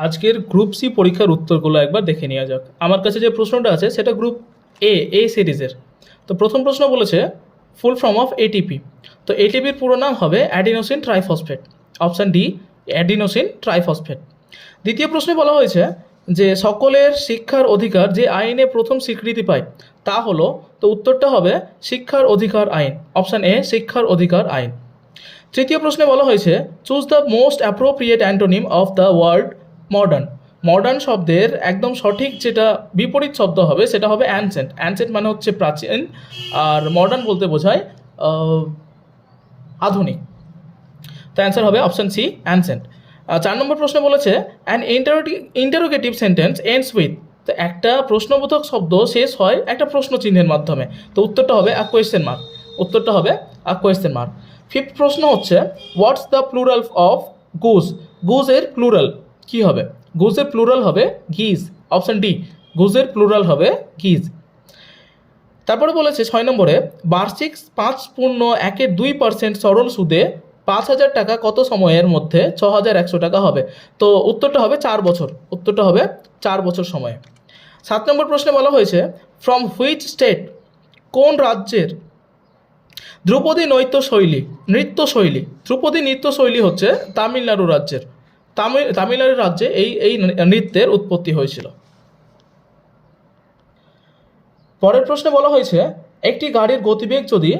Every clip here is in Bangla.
আজকের গ্রুপ সি পরীক্ষার উত্তরগুলো একবার দেখে নেওয়া যাক। আমার কাছে যে প্রশ্নটা আছে সেটা গ্রুপ এ সিরিজের। তো প্রথম প্রশ্ন বলেছে ফুল ফর্ম অফ এটিপি। তো এটিপির পুরো নাম হবে adenosine triphosphate, option D adenosine triphosphate. দ্বিতীয় প্রশ্নে বলা হয়েছে যে সকলের শিক্ষার অধিকার যে আইনে প্রথম স্বীকৃতি পায় তা হলো, তো উত্তরটা হবে শিক্ষার অধিকার আইন, অপশান এ শিক্ষার অধিকার আইন। তৃতীয় প্রশ্নে বলা হয়েছে choose the most appropriate antonym of the word modern. Modern শব্দের একদম সঠিক যেটা বিপরীত শব্দ হবে সেটা হবে অ্যানসেন্ট। অ্যানসেন্ট মানে হচ্ছে প্রাচীন, আর মডার্ন বলতে বোঝায় আধুনিক। তো অ্যান্সার হবে অপশান সি অ্যানসেন্ট। 4 নম্বর প্রশ্নে বলেছে an interrogative sentence ends with. তো একটা প্রশ্নবোধক শব্দ শেষ হয় একটা প্রশ্ন চিহ্নের মাধ্যমে, তো উত্তরটা হবে আ কোয়েশ্চেন মার্ক। উত্তরটা হবে আ কোয়েশ্চেন মার্ক। ফিফথ প্রশ্ন হচ্ছে what's the plural of goose. গুজের প্লুরাল কী হবে? গুজের প্লুরাল হবে গিজ, অপশান ডি গুজের প্লুরাল হবে গিজ। তারপরে বলেছে 6 নম্বরে বার্ষিক 5.12% সরল সুদে 5,000 টাকা কত সময়ের মধ্যে 6,100 টাকা হবে? তো উত্তরটা হবে 4 বছর। উত্তরটা হবে 4 বছর সময়ে। 7 নম্বর প্রশ্নে বলা হয়েছে ফ্রম হুইচ স্টেট, কোন রাজ্যের ধ্রুপদী নৃত্যশৈলী। ধ্রুপদী নৃত্যশৈলী হচ্ছে তামিলনাড়ু রাজ্যের। তামিলনাড়ু রাজ্যে এই নৃত্যের উৎপত্তি হয়েছিল। পরের প্রশ্নে বলা হয়েছে একটি গাড়ির গতিবেগ যদি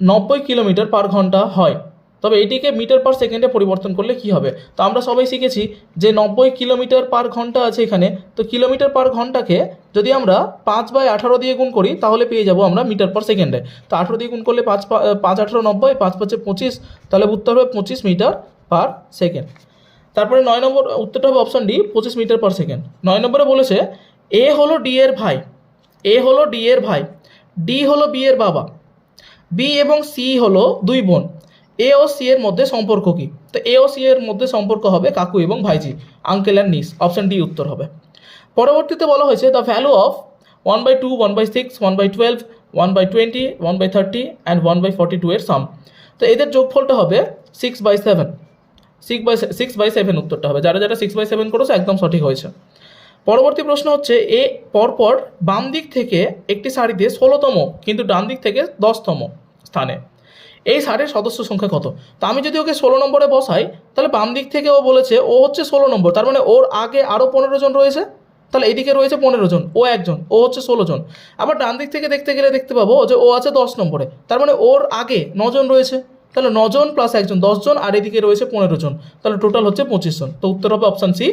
90 কিলোমিটার পার ঘন্টা হয় তবে এটিকে মিটার পার সেকেন্ডে পরিবর্তন করলে কি হবে? তো আমরা সবাই শিখেছি যে 90 কিলোমিটার পার ঘন্টা আছে এখানে, তো কিলোমিটার পার ঘন্টাকে যদি আমরা 5/18 দিয়ে গুণ করি তাহলে পেয়ে যাব আমরা মিটার পার সেকেন্ডে। তো 18 দিয়ে গুণ করলে 5×18 90, 5×5 25, তাহলে উত্তর হবে 25 মিটার পার সেকেন্ড। তারপরে 9 নম্বর উত্তরটা হবে option D 25 metre per second. 9 নম্বরে বলেছে এ হলো ডি এর ভাই, এ হলো ডি এর ভাই, ডি হলো বি এর বাবা, বি এবং সি হলো দুই বোন, এ ও সি এর মধ্যে সম্পর্ক কি? তো এ ও সি এর মধ্যে সম্পর্ক হবে কাকু এবং ভাইজি, আঙ্কেল অ্যান্ড নিস, অপশান ডি উত্তর হবে। পরবর্তীতে বলা হয়েছে দ্য ভ্যালু অফ 1/2, 1/6, 1/12, 1/20, 1/30 অ্যান্ড 1/42 এর সাম। তো এদের যোগফলটা হবে 6/7। 6/7 উত্তরটা হবে। যারা 6/7 করেছে একদম সঠিক হয়েছে। পরবর্তী প্রশ্ন হচ্ছে এ পরপর বাম দিক থেকে একটি সারিতে 16তম কিন্তু ডান দিক থেকে 10তম স্থানে এই সারির সদস্য সংখ্যা কত? তো আমি যদি ওকে 16 নম্বরে বসাই তাহলে বাম দিক থেকে ও বলেছে ও হচ্ছে 16 নম্বর, তার মানে ওর আগে আরও 15 জন রয়েছে, তাহলে এদিকে রয়েছে 15 জন, ও একজন, ও হচ্ছে 16 জন। আবার ডান দিক থেকে দেখতে গেলে দেখতে পাবো যে ও আছে 10 নম্বরে, তার মানে ওর আগে 9 জন রয়েছে, তাহলে 9 জন প্লাস একজন 10 জন, আর এদিকে রয়েছে 15 জন, তাহলে টোটাল হচ্ছে 25 জন। তো উত্তর হবে অপশান সি